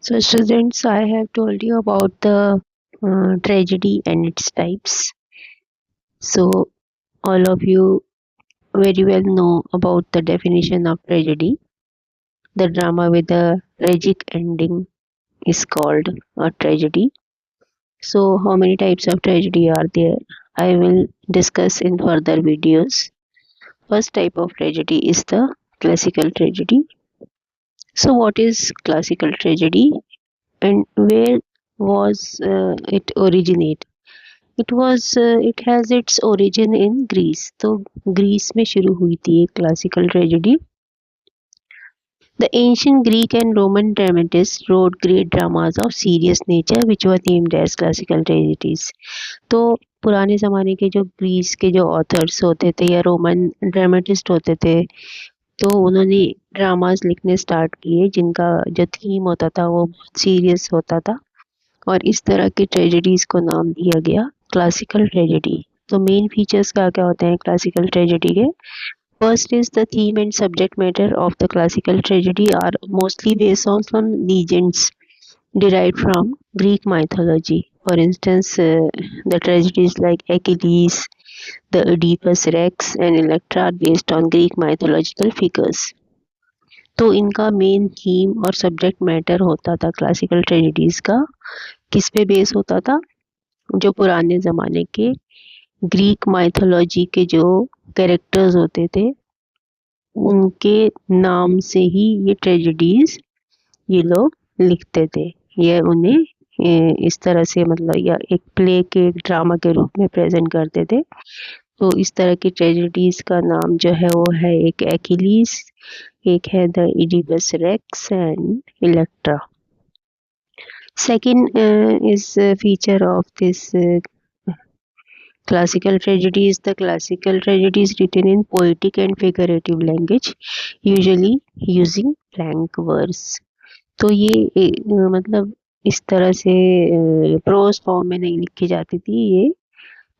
So, students, I have told you about the tragedy and its types. So, all of you very well know about the definition of tragedy. The drama with a tragic ending is called a tragedy. So, how many types of tragedy are there? I will discuss in further videos. First type of tragedy is the classical tragedy. So, what is classical tragedy and where was it originate? It has its origin in Greece. तो Greece में शुरू हुई थी एक classical tragedy. The ancient Greek and Roman dramatists wrote great dramas of serious nature which were named as classical tragedies. तो पुराने ज़माने के जो ग्रीस के जो ऑथर्स होते थे या रोमन ड्रामेटिस्ट होते थे तो उन्होंने ड्रामास लिखने स्टार्ट किए जिनका जो थीम होता था वो बहुत सीरियस होता था और इस तरह की ट्रेजेडीज़ को नाम दिया गया क्लासिकल ट्रेजेडी. तो मेन फीचर्स क्या क्या होते हैं क्लासिकल ट्रेजेडी के? First is the theme and subject matter of the classical tragedy are mostly based on some legends derived from Greek mythology. For instance, the tragedies like Achilles, the Oedipus Rex, and Electra are based on Greek mythological figures. तो इनका main theme और subject matter होता था classical tragedies का. किस पे base होता था? जो पुराने ज़माने के ग्रीक माइथोलॉजी के जो कैरेक्टर्स होते थे उनके नाम से ही ये ट्रेजेडीज ये लोग लिखते थे. ये उन्हें इस तरह से मतलब या एक प्ले के एक ड्रामा के रूप में प्रेजेंट करते थे. तो इस तरह की ट्रेजेडीज का नाम जो है वो है एक एक्िलीज, एक है the Oedipus Rex and Electra. Second is a feature of this classical tragedy is the classical tragedy is written in poetic and figurative language, usually using blank verse. तो ये मतलब इस तरह से प्रोज फॉर्म में नहीं लिखी जाती थी, ये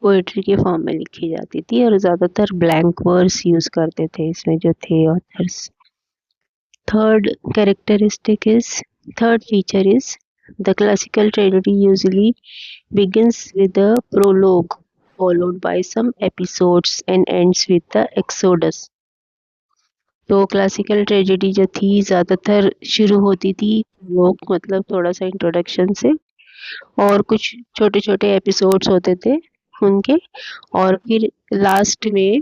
पोएट्री के फॉर्म में लिखी जाती थी और ज़्यादातर ब्लैंक वर्स यूज़ करते थे इसमें जो थे authors. Third feature is the classical tragedy usually begins with a prologue followed by some episodes and ends with the exodus. तो क्लासिकल ट्रेजेडी जो थी ज़्यादातर शुरू होती थी लोग मतलब थोड़ा सा इंट्रोडक्शन से और कुछ छोटे छोटे एपिसोड्स होते थे उनके और फिर लास्ट में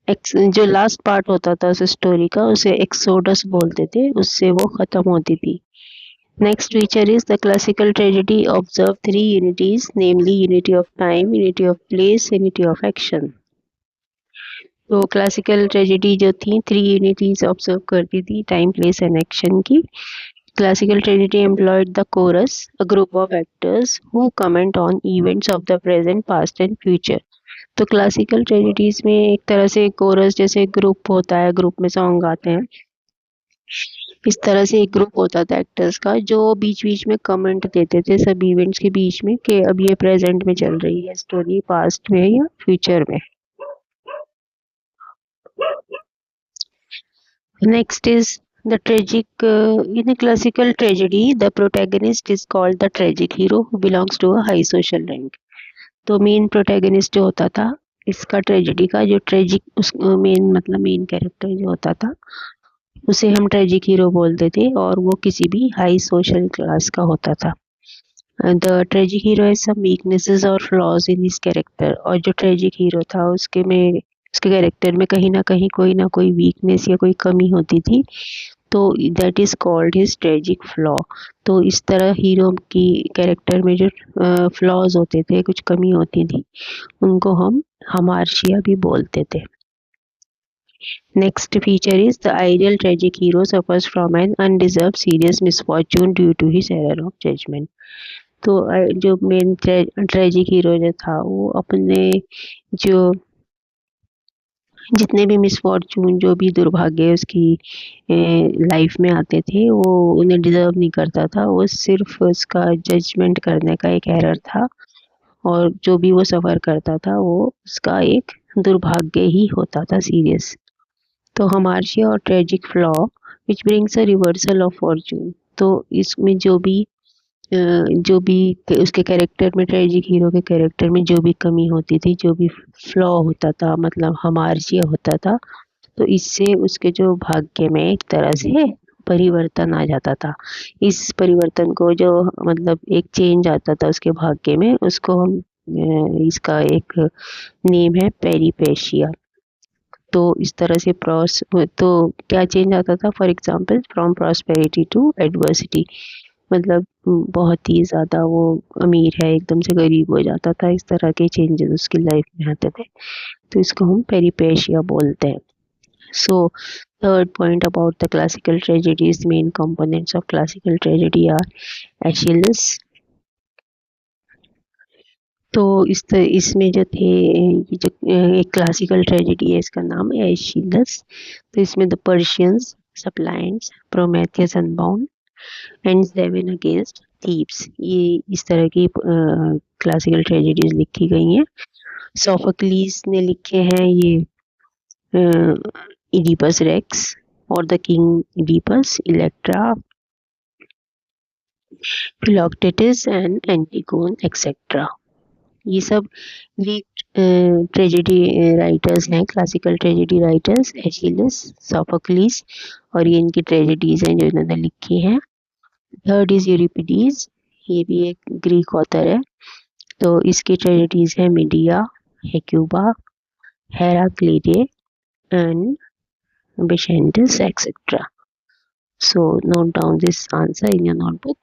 जो लास्ट पार्ट होता था उस स्टोरी का उसे एक्सोडस बोलते थे, उससे वो ख़त्म होती थी. Next feature is the classical tragedy observe three unities, namely unity of time, unity of place, unity of action. तो क्लासिकल ट्रेजेडी जो थी थ्री यूनिटीज ऑब्जर्व करती थी टाइम प्लेस एंड एक्शन की. Classical tragedy employed the coarse, a group of actors who comment on events of the present past and future. तो classical tragedies में एक तरह से कोरस जैसे ग्रुप होता है, ग्रुप में सॉन्ग गाते हैं, इस तरह से एक ग्रुप होता था एक्टर्स का जो बीच बीच में कमेंट देते थे सब इवेंट्स के बीच में कि अब ये प्रेजेंट में चल रही है स्टोरी, पास्ट में या फ्यूचर में. Next is the tragic. In a classical tragedy, the protagonist is called the tragic hero who belongs to a high social rank. तो मेन प्रोटैगनिस्ट जो होता था इसका ट्रेजेडी का जो ट्रेजिक उस मेन मतलब मेन कैरेक्टर जो होता था उसे हम ट्रेजिक हीरो बोलते थे और वो किसी भी हाई सोशल क्लास का होता था. The tragic hero has some weaknesses और फ्लॉज इन हिज कैरेक्टर. और जो ट्रेजिक हीरो था उसके कैरेक्टर में कहीं ना कोई वीकनेस या कोई कमी होती थी, तो that is called his tragic flaw. तो इस तरह हीरो की कैरेक्टर में जो फ्लॉज होते थे, कुछ कमी होती थी, उनको हम हामार्शिया भी बोलते थे. Next feature is the ideal tragic hero suffers from an undeserved serious misfortune due to his error of judgment. तो जो मेन ट्रेजिक हीरो जो था वो अपने जो जितने भी मिसफॉर्चून जो भी दुर्भाग्य उसकी लाइफ में आते थे वो उन्हें डिज़र्व नहीं करता था, वो सिर्फ उसका जजमेंट करने का एक एरर था और जो भी वो सफ़र करता था वो उसका एक दुर्भाग्य ही होता था सीरियस. तो हामार्शिया और tragic flaw which brings a reversal of Fortune. तो इसमें उसके कैरेक्टर में, ट्रेजिक हीरो के कैरेक्टर में जो भी कमी होती थी, जो भी फ्लॉ होता था, मतलब हमार्जिया होता था, तो इससे उसके जो भाग्य में एक तरह से परिवर्तन आ जाता था। इस परिवर्तन को जो मतलब एक चेंज आता था उसके भाग्य में, उसको हम इसका एक नेम है पेरिपेशिया। तो इस तरह से तो क्या चेंज आता था, for example from prosperity to adversity, मतलब बहुत ही ज़्यादा वो अमीर है एकदम से गरीब हो जाता था, इस तरह के चेंजेस उसकी लाइफ में आते थे, तो इसको हम पेरिपेशिया बोलते हैं। So, third point about the classical tragedies, main components of classical tragedy are Aeschylus। तो इसमें जो थे, ये जो एक क्लासिकल ट्रेजेडी है, इसका नाम है एशिलस। तो इसमें the Persians, suppliants, Prometheus unbound and seven against Thebes, ये इस तरह की क्लासिकल ट्रेजेडीज लिखी गई हैं। सोफोक्लीस ने लिखे हैं ये इडिपस रेक्स और the king Oedipus, Electra, Philoctetes and Antigone etcetera. ये सब ग्रीक ट्रेजेडी राइटर्स हैं, classical tragedy writers, Aeschylus, Sophocles, और ये इनकी ट्रेजेडीज हैं जो इन्होंने लिखी हैं। थर्ड इज यूरिपिडीज, ये भी एक ग्रीक ऑथर है, तो इसकी ट्रेजेडीज हैं Medea, Hecuba, Heracleidae and Vicentes, etc. So note down this answer in your notebook.